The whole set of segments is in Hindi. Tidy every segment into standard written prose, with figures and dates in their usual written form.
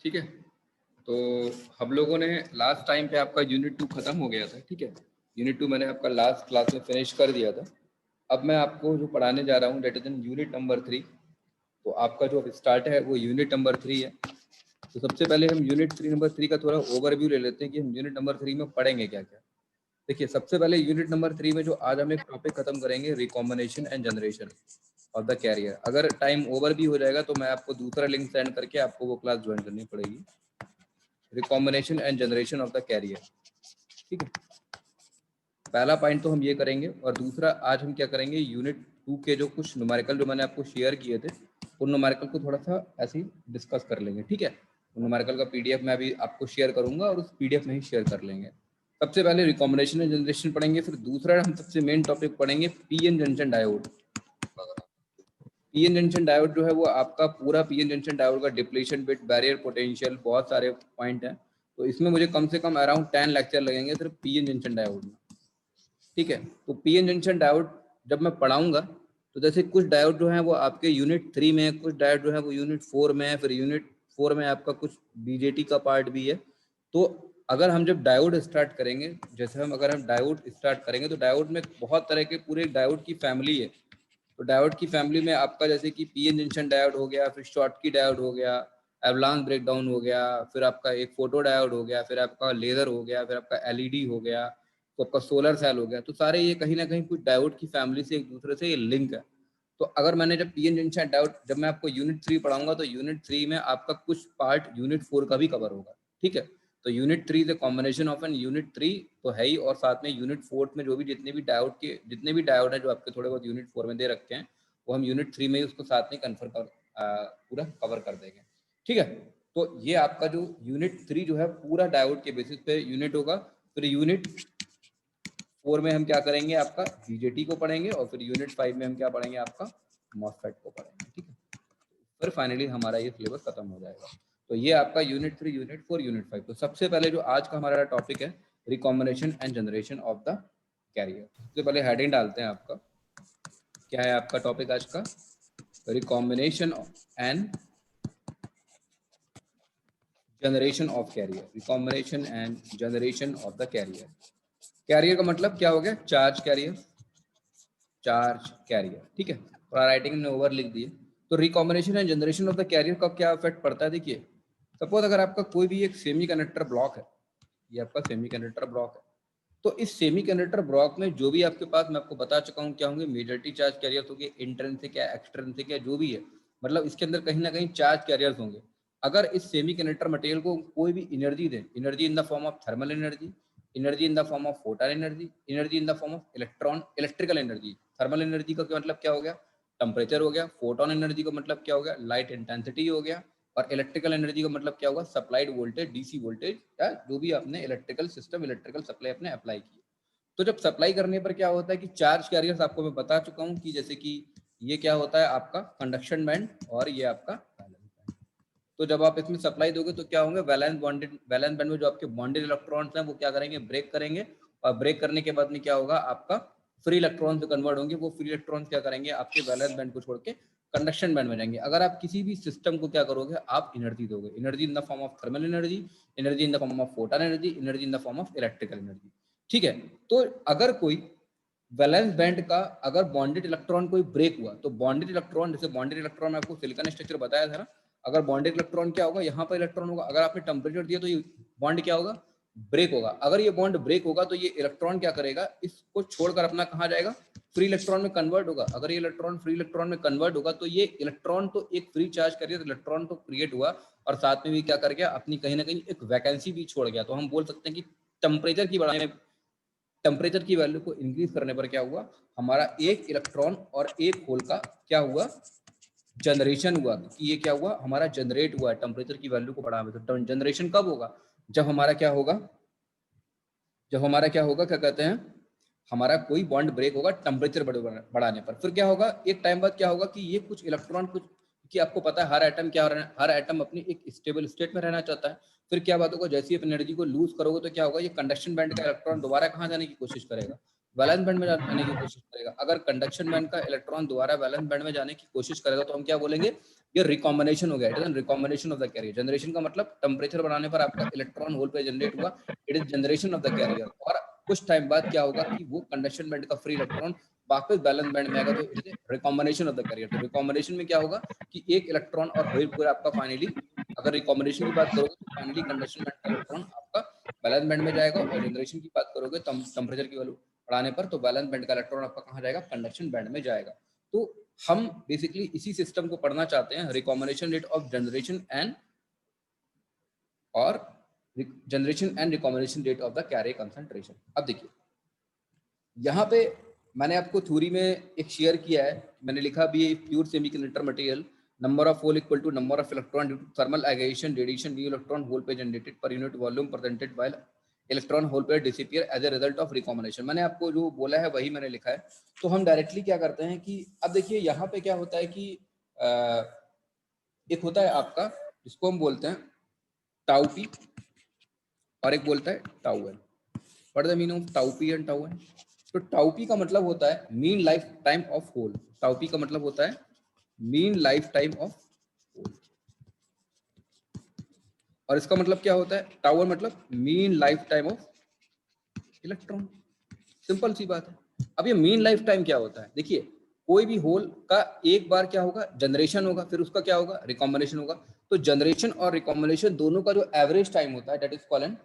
ठीक है। तो हम लोगों ने लास्ट टाइम पे आपका यूनिट 2 खत्म हो गया था। ठीक है, यूनिट 2 मैंने आपका लास्ट क्लास में फिनिश कर दिया था। अब मैं आपको जो पढ़ाने जा रहा हूँ that is in unit number 3। तो आपका जो स्टार्ट है वो यूनिट नंबर 3 है। तो सबसे पहले हम यूनिट 3 नंबर 3 का थोड़ा ओवरव्यू ले लेते हैं कि हम यूनिट नंबर 3 में पढ़ेंगे क्या क्या। देखिए, सबसे पहले यूनिट नंबर 3 में जो आज हम एक टॉपिक खत्म करेंगे, recombination and generation of the carrier. अगर टाइम ओवर भी हो जाएगा तो मैं आपको दूसरा लिंक सेंड करके आपको वो क्लास ज्वाइन करनी पड़ेगी, recombination and generation of the carrier. ठीक है, पहला पॉइंट तो हम ये करेंगे, और दूसरा आज हम क्या करेंगे, यूनिट 2 के जो कुछ न्यूमेरिकल जो मैंने आपको शेयर किए थे उन न्यूमेरिकल को थोड़ा सा ऐसे ही डिस्कस कर लेंगे। ठीक है, उन न्यूमेरिकल का पीडीएफ मैं अभी आपको शेयर करूंगा और उस पीडीएफ में ही शेयर कर लेंगे। सबसे पहले रिकॉम्बिनेशन एंड जनरेशन पढ़ेंगे, फिर दूसरा हम सबसे मेन टॉपिक पढ़ेंगे PN junction diode. PN junction diode जो है वो आपका पूरा पीएन जंक्शन डायोड का डिप्लीशन बिट, बैरियर पोटेंशियल, बहुत सारे पॉइंट हैं। तो इसमें मुझे कम से कम अराउंड 10 लेक्चर लगेंगे सिर्फ पीएन जंक्शन डायोड में। ठीक है, तो पीएन जंक्शन डायोड जब मैं पढ़ाऊंगा तो जैसे कुछ डायोड जो है वो आपके यूनिट 3 में है, कुछ डायोड जो है वो यूनिट 4 में है, फिर यूनिट 4 में आपका कुछ बीजेटी का पार्ट भी है। तो अगर हम जब डायोड स्टार्ट करेंगे, जैसे अगर हम डायोड स्टार्ट करेंगे तो डायोड में बहुत तरह के पूरे डायोड की फैमिली है। तो डायोड की फैमिली में आपका जैसे कि पीएन जंक्शन डायोड हो गया, फिर शॉटकी डायोड हो गया, एवलांच ब्रेकडाउन हो गया, फिर आपका एक फोटो डायोड हो गया, फिर आपका लेजर हो गया, फिर आपका एलईडी हो गया, तो आपका सोलर सेल हो गया। तो सारे ये कहीं ना कहीं कुछ डायोड की फैमिली से एक दूसरे से ये लिंक है। तो अगर मैंने जब पीएन जंक्शन डायोड जब मैं आपको यूनिट 3 पढ़ाऊंगा तो यूनिट 3 में आपका कुछ पार्ट यूनिट 4 का भी कवर होगा। ठीक है, तो unit 3 the combination of an unit 3 तो है ही, और साथ में यूनिट 4 में जो भी जितने भी डायोड है जो आपके थोड़े बहुत यूनिट 4 में दे रखे हैं वो हम यूनिट 3 में ही उसको साथ में पूरा कवर कर देंगे। ठीक है, तो ये आपका जो यूनिट 3 जो है पूरा डायोड के बेसिस पे यूनिट होगा। फिर यूनिट 4 में हम क्या करेंगे, आपका बीजेटी को पढ़ेंगे, और फिर यूनिट 5 में हम क्या पढ़ेंगे, आपका मॉसफेट को पढ़ेंगे। ठीक है, फिर फाइनली हमारा ये सिलेबस खत्म हो जाएगा। तो ये आपका यूनिट 3, यूनिट 4, यूनिट 5। तो सबसे पहले जो आज का हमारा टॉपिक है recombination and generation of the carrier. सबसे पहले हेडिंग डालते हैं आपका, क्या है आपका टॉपिक आज का, recombination and generation of carrier. Recombination and generation of the carrier. Carrier का मतलब क्या हो गया, चार्ज कैरियर, चार्ज कैरियर। ठीक है, और राइटिंग में ओवर लिख दिए। तो recombination and generation of the carrier का क्या इफेक्ट पड़ता है, देखिए सपोज अगर आपका कोई भी एक सेमीकंडक्टर ब्लॉक है, ये आपका सेमीकंडक्टर ब्लॉक है, तो इस सेमीकंडक्टर ब्लॉक में जो भी आपके पास, मैं आपको बता चुका हूँ क्या होंगे, मेजॉरिटी चार्ज कैरियर होंगे, इंट्रिंसिक या एक्सट्रिंसिक या जो भी है, मतलब इसके अंदर कहीं ना कहीं चार्ज कैरियर्स होंगे। अगर इस सेमीकंडक्टर मटेरियल को कोई भी energy they, energy in the form of thermal energy, energy in the form of photon energy, energy in the form of electron, electrical energy. Thermal energy का मतलब क्या हो गया, टेम्परेचर हो गया। फोटोन एनर्जी का मतलब क्या हो गया, लाइट इंटेंसिटी हो गया। और इलेक्ट्रिकल एनर्जी का मतलब क्या होगा, सप्लाइड वोल्टेज, डीसी वोल्टेज, या जो भी आपने इलेक्ट्रिकल सिस्टम, इलेक्ट्रिकल सप्लाई अपने अप्लाई की। तो जब सप्लाई करने पर क्या होता है कि चार्ज कैरियर्स आपको मैं बता चुका हूं कि जैसे कि ये क्या होता है आपका कंडक्शन बैंड, और ये आपका वैलेंस बैंड। तो जब आप इसमें सप्लाई दोगे तो क्या होंगे, वैलेंस बैंड में जो आपके बॉन्डेड इलेक्ट्रॉन्स हैं वो क्या करेंगे, ब्रेक करेंगे, और ब्रेक करने के बाद में क्या होगा, आपका फ्री इलेक्ट्रॉन से कन्वर्ट होंगे। वो फ्री इलेक्ट्रॉन क्या करेंगे, आपके वैलेंस बैंड को छोड़ के कंडक्शन बैंड में जाएंगे। अगर आप किसी भी सिस्टम को क्या करोगे, आप एनर्जी दोगे, energy in the form of thermal energy, energy in the form of photon energy, energy in the form of electrical energy. ठीक है, तो अगर कोई वैलेंस बैंड का अगर बॉन्डेड इलेक्ट्रॉन कोई ब्रेक हुआ, तो बॉन्डेड इलेक्ट्रॉन, जैसे बॉन्डेड इलेक्ट्रॉन आपको सिलिकॉन स्ट्रक्चर बताया था ना, अगर बॉन्डेड इलेक्ट्रॉन क्या होगा, यहाँ पर इलेक्ट्रॉन होगा, अगर आपने टेम्परेचर दिया तो ये बॉन्ड क्या होगा, ब्रेक होगा। अगर ये बॉन्ड ब्रेक होगा तो ये इलेक्ट्रॉन क्या करेगा, इसको छोड़कर अपना कहाँ जाएगा, फ्री इलेक्ट्रॉन में कन्वर्ट होगा। अगर ये इलेक्ट्रॉन फ्री इलेक्ट्रॉन में कन्वर्ट होगा तो ये इलेक्ट्रॉन तो एक फ्री चार्ज कैरियर इलेक्ट्रॉन तो क्रिएट हुआ, और साथ में भी क्या कर गया, अपनी कहीं ना कहीं एक वैकेंसी भी छोड़ गया। तो हम बोल सकते हैं कि टेम्परेचर की बढ़ाने, टेम्परेचर की वैल्यू को इंक्रीज करने पर क्या हुआ, हमारा एक इलेक्ट्रॉन और एक होल का क्या हुआ, जनरेशन हुआ। कि ये क्या हुआ, हमारा जनरेट हुआ टेम्परेचर की वैल्यू को बढ़ाने। तो जनरेशन कब होगा, जब हमारा क्या होगा, जब हमारा क्या होगा, क्या कहते हैं, हमारा कोई बॉन्ड ब्रेक होगा टेम्परेचर बढ़ाने पर। फिर क्या होगा, एक टाइम बाद क्या होगा कि ये कुछ इलेक्ट्रॉन कुछ, कि आपको पता है हर एटम क्या हो रहा है, हर एटम अपनी एक स्टेबल स्टेट में रहना चाहता है। फिर क्या बात होगा, जैसे ही आप एनर्जी को लूज करोगे तो क्या होगा, ये कंडक्शन बैंड का इलेक्ट्रॉन दोबारा कहाँ जाने की कोशिश करेगा, वैलेंस बैंड में जाने की कोशिश करेगा। अगर कंडक्शन बैंड का इलेक्ट्रॉन दोबारा वैलेंस बैंड में जाने की कोशिश करेगा तो हम क्या बोलेंगे, ये रिकॉम्बिनेशन हो गया, it is recombination of the carrier. Generation का मतलब टेम्परेचर बढ़ाने पर आपका इलेक्ट्रॉन होल पे जनरेट हुआ, it is generation of the carrier. और कुछ टाइम बाद क्या होगा कि वो कंडक्शन बैंड का फ्री इलेक्ट्रॉन वापस बैलेंस बैंड में आएगा, तो it is recombination of the carrier. तो रिकॉम्बिनेशन में क्या होगा कि एक इलेक्ट्रॉन और होल पूरा आपका फाइनली, अगर रिकॉम्बिनेशन की बात करोगे तो फाइनली कंडक्शन बैंड का इलेक्ट्रॉन आपका बैलेंस बैंड में जाएगा, और जनरेशन की बात करोगे टेम्परेचर की वैल्यू बढ़ाने पर तो बैलेंस बैंड का इलेक्ट्रॉन आपका कहाँ जाएगा, कंडक्शन बैंड में जाएगा। तो हम बेसिकली इसी सिस्टम को पढ़ना चाहते हैं, recombination rate of generation and और generation and recombination rate of the carrier concentration. अब देखिए यहाँ पे मैंने आपको थ्योरी में एक शेयर किया है, मैंने लिखा भी है pure semiconductor material number of hole equal to number of electron due to thermal aggregation radiation new electron hole pair generated per unit volume presented by electron hole pair disappear as a result of recombination. मैंने आपको जो बोला है वही मैंने लिखा है। तो हम डायरेक्टली क्या करते हैं कि अब देखिए यहाँ पे क्या होता है कि एक होता है आपका जिसको हम बोलते हैं टाउ पी और एक बोलता है tau N. What is the meaning of tau P and tau N? तो टाउ पी का मतलब होता है mean life time of hole. Tau P का मतलब होता है mean life time of hole, और इसका मतलब क्या होता है, टाउ एन मतलब mean life time of electron. Simple सी बात है। अब ये मीन लाइफ टाइम क्या होता है, देखिए कोई भी होल का एक बार क्या होगा, जनरेशन होगा, फिर उसका क्या होगा, रिकॉम्बिनेशन होगा। तो जनरेशन और रिकॉम्बिनेशन दोनों का जो एवरेज टाइम होता है that is called n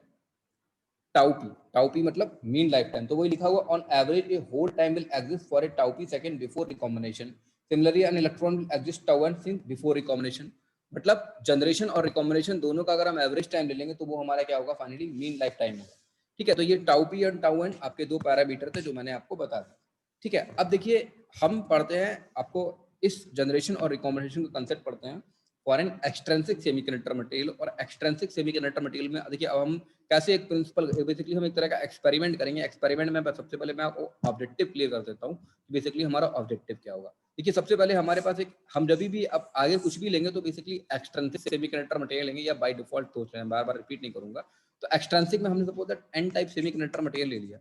tau p. Tau p मतलब मीन लाइफ टाइम। तो वही लिखा हुआ on average a hole time will exist for a tau p second before recombination. Similarly an electron will exist tau n since before recombination. मतलब जनरेशन और रिकॉम्बिनेशन दोनों का अगर हम एवरेज टाइम ले लेंगे तो वो हमारा क्या होगा, फाइनली मीन लाइफ टाइम होगा। ठीक है, तो ये टाउ पी और टाउ एन आपके दो पैरामीटर थे जो मैंने आपको बता दिया। ठीक है, अब देखिए हम पढ़ते हैं आपको इस जनरेशन और रिकॉम्बिनेशन का कंसेप्ट पढ़ते हैं for an extrinsic semiconductor material. और एक्सट्रेंसिक सेमीकंडक्टर मटेरियल में देखिए अब हम कैसे एक प्रिंसिपल, बेसिकली हम एक तरह का एक्सपेरिमेंट करेंगे। एक्सपेरिमेंट में सबसे पहले मैं आपको ऑब्जेक्टिव क्लियर कर देता हूँ, बेसिकली हमारा ऑब्जेक्टिव क्या होगा। देखिए सबसे पहले हमारे पास एक, हम जब भी अब आगे कुछ भी लेंगे तो बेसिकली एक्सट्रेंसिक सेमीकंडक्टर मटेरियल लेंगे, या बाय डिफॉल्ट सोच रहे हैं, बार बार रिपीट नहीं करूंगा। तो एक्सट्रेंसिक में हमने suppose that n type semiconductor material ले लिया।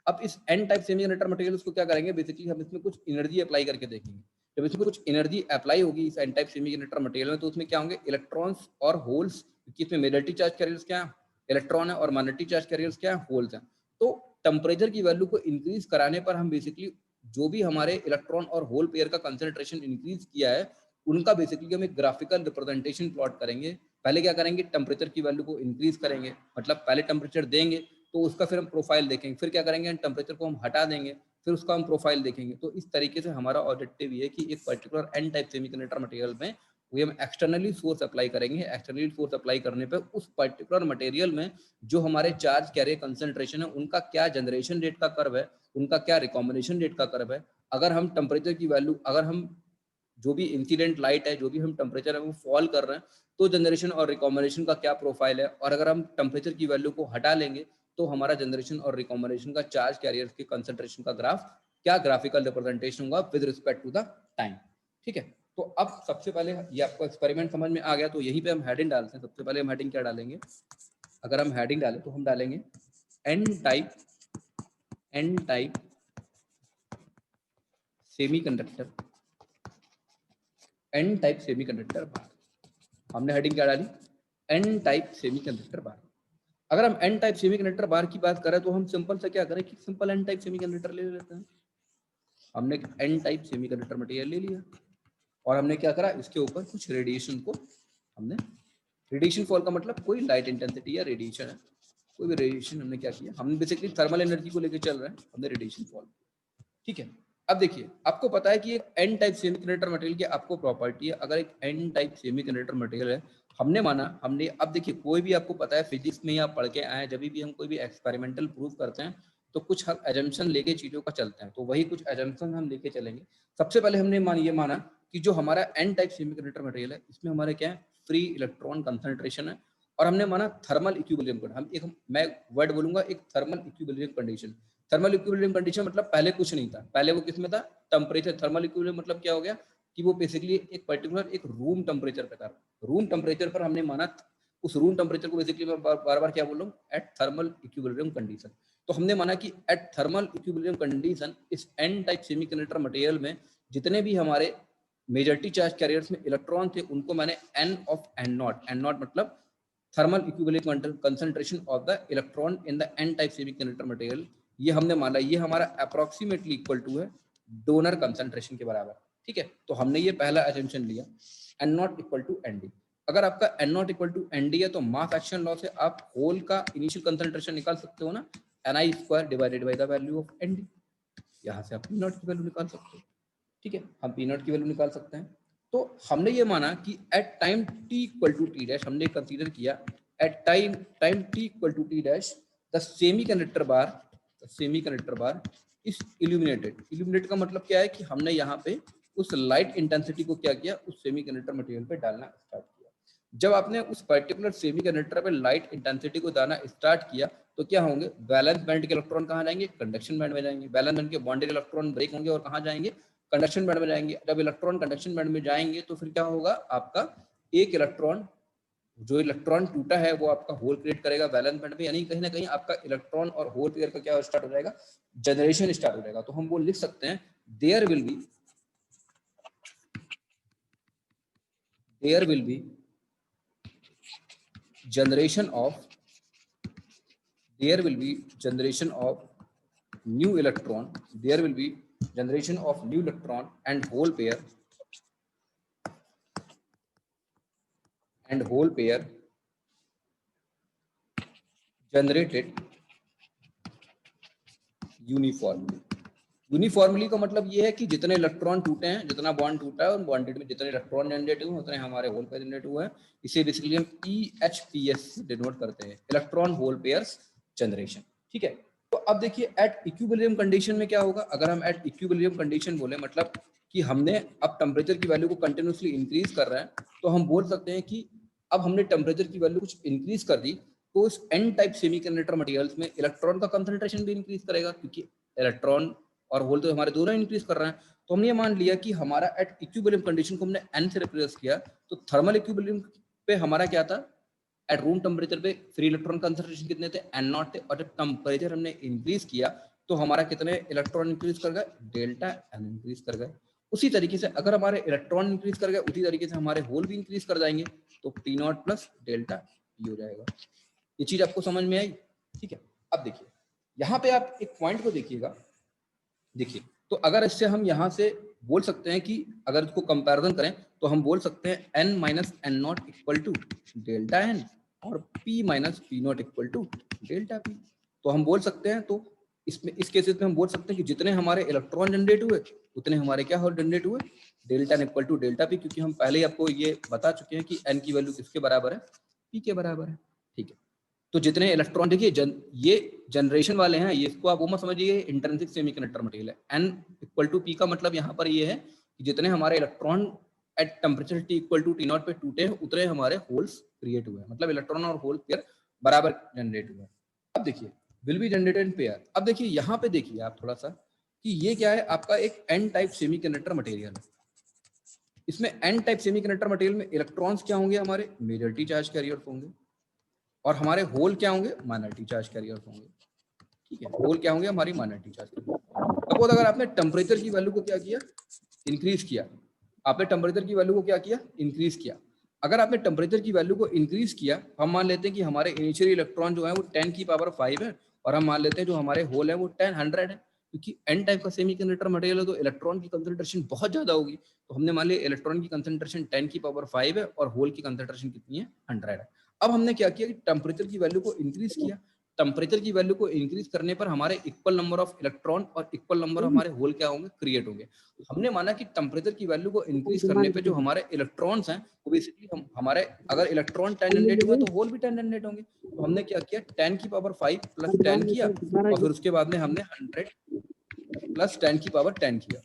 अब इस एन टाइप सेमीकंडक्टर मटेरियल उसको क्या करेंगे, बेसिकली हम इसमें कुछ एनर्जी अप्लाई करके देखेंगे। जब इसमें कुछ एनर्जी अप्लाई होगी इस एन टाइप सेमीकंडक्टर मटेरियल में, तो उसमें क्या होंगे, इलेक्ट्रॉन्स और होल्स, क्योंकि इसमें मेजॉरिटी चार्ज कैरियर्स क्या है, इलेक्ट्रॉन है, और माइनॉरिटी चार्ज कैरियर्स क्या है, होल्स हैं। तो टेम्परेचर की वैल्यू को इंक्रीज कराने पर हम बेसिकली जो भी हमारे इलेक्ट्रॉन और होल पेयर का कंसंट्रेशन इंक्रीज किया है उनका बेसिकली हम एक ग्राफिकल रिप्रेजेंटेशन प्लॉट करेंगे। पहले क्या करेंगे, टेम्परेचर की वैल्यू को इंक्रीज करेंगे, मतलब पहले टेम्परेचर देंगे तो उसका फिर हम प्रोफाइल देखेंगे, फिर क्या करेंगे, टेम्परेचर को हम हटा देंगे, फिर उसका हम प्रोफाइल देखेंगे। तो इस तरीके से हमारा ऑब्जेक्टिव ये है कि एक particular n type semiconductor material में वो हम एक्सटर्नली सोर्स अप्लाई करेंगे। एक्सटर्नली सोर्स अप्लाई करने पे उस पर्टिकुलर मटेरियल में जो हमारे चार्ज कैरियर कंसंट्रेशन है उनका क्या जनरेशन रेट का कर्व है, उनका क्या रिकॉम्बिनेशन रेट का कर्व है। अगर हम टेम्परेचर की वैल्यू, अगर हम जो भी इंसिडेंट लाइट है, जो भी हम टेम्परेचर है वो फॉल कर रहे हैं, तो जनरेशन और रिकॉम्बिनेशन का क्या प्रोफाइल है। और अगर हम टेम्परेचर की वैल्यू को हटा लेंगे तो हमारा जनरेशन और रिकॉम्बिनेशन का चार्ज कैरियर के कंसंट्रेशन का ग्राफ क्या ग्राफिकल रिप्रेजेंटेशन होगा with respect to the time. ठीक है, तो अब सबसे पहले ये आपको एक्सपेरिमेंट समझ में आ गया, तो यहीं पे हम हेडिंग डालते हैं। सबसे पहले हम हेडिंग क्या डालेंगे, अगर हम हेडिंग डालें तो हम डालेंगे N type semiconductor, N type semiconductor bar. हमने हेडिंग क्या डाली, एन टाइप सेमीकंडक्टर बार। अगर हम एन टाइप सेमीकंडक्टर बार की बात करें तो हम सिंपल से क्या करें कि सिंपल एन टाइप सेमीकंडक्टर ले लेते हैं। हमने एन टाइप सेमीकंडक्टर मटेरियल ले लिया और हमने क्या करा, इसके ऊपर कुछ रेडिएशन को हमने, रेडिएशन फॉल का मतलब कोई लाइट इंटेंसिटी या रेडिएशन है, कोई भी रेडिएशन हमने क्या किया, हम बेसिकली थर्मल एनर्जी को लेकर चल रहे हैं, हमने रेडिएशन फॉल। ठीक है, अब देखिए आपको पता है कि एक एन टाइप सेमीकंडक्टर मटेरियल की आपको प्रॉपर्टी है। अगर एक एन टाइप सेमीकंडक्टर मटेरियल है, हमने माना, हमने, अब देखिए कोई भी आपको पता है फिजिक्स में आप पढ़ के आए, जब भी हम कोई भी एक्सपेरिमेंटल प्रूव करते हैं तो कुछ हम एजम्पशन लेके चीजों का चलते हैं, तो वही कुछ एजम्पशन हम लेके चलेंगे। सबसे पहले हमने ये माना कि जो हमारा एन टाइप सेमीकंडक्टर मटेरियल है इसमें हमारे क्या है, फ्री इलेक्ट्रॉन कंसंट्रेशन है। और हमने माना थर्मल इक्विलिब्रियम, हम एक, मैं वर्ड बोलूंगा, एक thermal equilibrium condition. Thermal equilibrium condition मतलब पहले कुछ नहीं था, पहले वो किस में था, टेम्परेचर। थर्मल इक्विलिब्रियम मतलब क्या हो गया कि वो बेसिकली एक पर्टिकुलर एक रूम टेम्परेचर पे था। रूम टेम्परेचर पर हमने माना, उस रूम टेम्परेचर को बेसिकली मैं बार बार क्या बोल रहा हूँ, एट थर्मल इक्विलिब्रियम कंडीशन। तो हमने माना कि एट थर्मल इक्विलिब्रियम कंडीशन इस एन टाइप सेमीकंडक्टर मटेरियल में जितने भी हमारे मेजॉरिटी चार्ज कैरियर्स में इलेक्ट्रॉन थे उनको मैंने एन ऑफ एन नॉट मतलब thermal equilibrium concentration of the electron in the n type semiconductor material, ये हमने माना ये हमारा अप्रोक्सीमेटली इक्वल टू है डोनर कंसंट्रेशन के बराबर। ठीक है, तो हमने ये पहला असेंपशन लिया n naught equal to n d. अगर आपका n naught equal to n d है तो मास एक्शन लॉ से आप होल का इनिशियल कंसंट्रेशन निकाल सकते हो ना, n i square divided by the value of n d. यहाँ से आप पी नॉट की वैल्यू निकाल सकते हो। ठीक है, हम पी नॉट की वैल्यू निकाल सकते हैं। तो हमने ये माना कि at time T equal to T dash हमने कंसीडर किया at time T equal to T dash the semiconductor bar is illuminated का मतलब क्या है कि हमने यहाँ पे उस लाइट इंटेंसिटी को क्या किया, उस सेमीकंडक्टर मटेरियल पे डालना स्टार्ट किया। जब आपने उस पर्टिकुलर सेमीकंडक्टर पे लाइट इंटेंसिटी को डालना स्टार्ट किया तो क्या होंगे, वैलेंस बैंड के इलेक्ट्रॉन कहाँ जाएंगे, कंडक्शन बैंड में जाएंगे। वैलेंस बैंड के बॉन्डेड इलेक्ट्रॉन ब्रेक होंगे और कहाँ जाएंगे, कंडक्शन बैंड में जाएंगे। जब इलेक्ट्रॉन कंडक्शन बैंड में जाएंगे तो फिर क्या होगा, आपका एक इलेक्ट्रॉन जो इलेक्ट्रॉन टूटा है वो आपका होल क्रिएट करेगा वैलेंस बैंड में, यानी कहीं ना कहीं आपका इलेक्ट्रॉन और होल पेयर का क्या स्टार्ट हो जाएगा, जनरेशन स्टार्ट हो जाएगा। तो हम वो लिख सकते हैं there will be generation of new electron and whole pair generated uniformly का मतलब ये है कि जितने इलेक्ट्रॉन टूटे हैं, जितना बॉन्ड टूटा है, उन बॉन्डेड में जितने इलेक्ट्रॉन जनरेट हुए उतने हमारे होल पेयर जनरेट हुए हैं। इसे बेसिकली हम EHPS से डिनोट करते हैं, इलेक्ट्रॉन होल पेयर्स जनरेशन। ठीक है, तो अब देखिए एट इक्विलिब्रियम कंडीशन में क्या होगा। अगर हम एट इक्विलिब्रियम कंडीशन बोले मतलब कि हमने अब टेम्परेचर की वैल्यू को कंटिन्यूसली इंक्रीज कर रहे हैं, तो हम बोल सकते हैं कि अब हमने टेम्परेचर की वैल्यू कुछ इंक्रीज कर दी तो उस एन टाइप सेमीकंडक्टर मटेरियल्स में इलेक्ट्रॉन का कंसंट्रेशन भी इंक्रीज करेगा, क्योंकि इलेक्ट्रॉन और होल तो हमारे दोनों इंक्रीज कर रहे हैं। तो हमने ये मान लिया कि हमारा एट इक्विलिब्रियम कंडीशन को हमने एन से रिप्लेस किया, तो थर्मल इक्विलिब्रियम पे हमारा क्या था, एट रूम टेम्परेचर पे फ्री इलेक्ट्रॉन कंसंट्रेशन कितने थे, एन नॉट थे। और जब टेम्परेचर हमने इंक्रीज किया तो हमारा कितने इलेक्ट्रॉन इंक्रीज कर गए, डेल्टा एन इंक्रीज कर गए। उसी तरीके से अगर हमारे इलेक्ट्रॉन इंक्रीज कर गए उसी तरीके से हमारे होल भी इंक्रीज कर जाएंगे, तो T not plus delta T हो जाएगा। ये चीज आपको समझ में आई। ठीक है, अब देखिए यहाँ पे आप एक पॉइंट को देखिएगा। देखिए, तो अगर इससे हम यहाँ से बोल सकते हैं कि अगर इसको कंपैरिजन करें तो हम बोल सकते हैं n minus n naught equal to delta n और p minus p naught equal to delta p. तो हम बोल सकते हैं, तो इसमें इस केसेस में हम बोल सकते हैं कि जितने हमारे इलेक्ट्रॉन जनरेट हुए उतने हमारे क्या होल जनरेट हुए, delta n equal to delta p, क्योंकि हम पहले ही आपको ये बता चुके हैं कि n की वैल्यू किसके बराबर है, p के बराबर है। ठीक है, तो जितने इलेक्ट्रॉन, देखिए ये जनरेशन वाले हैं, ये इसको आप वो मत समझिए इंट्रिंसिक सेमीकंडक्टर मटेरियल है। n इक्वल टू p का मतलब यहाँ पर ये है कि जितने हमारे electron at temperature t equal to t naught पे टूटे हैं उतने हमारे होल्स क्रिएट हुए हैं, मतलब इलेक्ट्रॉन और होल पेयर बराबर जनरेट हुए हैं। अब देखिए will be generated in pair. अब देखिए यहाँ पे देखिए आप थोड़ा सा कि ये क्या है, आपका एक n टाइप सेमीकंडक्टर मटेरियल है। इसमें n टाइप सेमीकंडक्टर मटेरियल में इलेक्ट्रॉन्स क्या होंगे, हमारे मेजॉरिटी चार्ज कैरियर होंगे, और हमारे होल क्या होंगे, माइनॉरिटी चार्ज कैरियर होंगे। ठीक है, होल क्या होंगे, हमारी माइनॉरिटी चार्ज कैरियर। सपोज अगर आपने टेम्परेचर की वैल्यू को क्या किया, इंक्रीज किया, आपने टेम्परेचर की वैल्यू को क्या किया, इंक्रीज किया। अगर आपने टेम्परेचर की वैल्यू को इंक्रीज किया, हम मान लेते हैं कि हमारे इनिशियल इलेक्ट्रॉन जो है वो 10 की पावर 5 है, और हम मान लेते हैं जो हमारे होल है वो 100 है, क्योंकि एन टाइप का सेमीकंडक्टर मटेरियल है तो इलेक्ट्रॉन की कंसंट्रेशन बहुत ज्यादा होगी। तो हमने मान लिया इलेक्ट्रॉन की कंसंट्रेशन 10 की पावर 5 है और होल की कंसंट्रेशन कितनी है, 100 है। अब हमने क्या किया कि टेम्परेचर की वैल्यू को इंक्रीज किया। टेम्परेचर की वैल्यू को इंक्रीज करने पर हमारे इक्वल नंबर ऑफ इलेक्ट्रॉन और इक्वल नंबर हमारे होल क्या होंगे, क्रिएट होंगे। हमने माना कि टेम्परेचर की वैल्यू को इंक्रीज करने पे जो हमारे इलेक्ट्रॉन्स हैं वो बेसिकली हम हमारे अगर इलेक्ट्रॉन 10 जनरेट हुए तो होल भी 10 जनरेट होंगे। तो हमने क्या किया, 10 की पावर 5 प्लस 10 किया, और फिर उसके बाद में हमने 100 प्लस 10 की पावर 10 किया।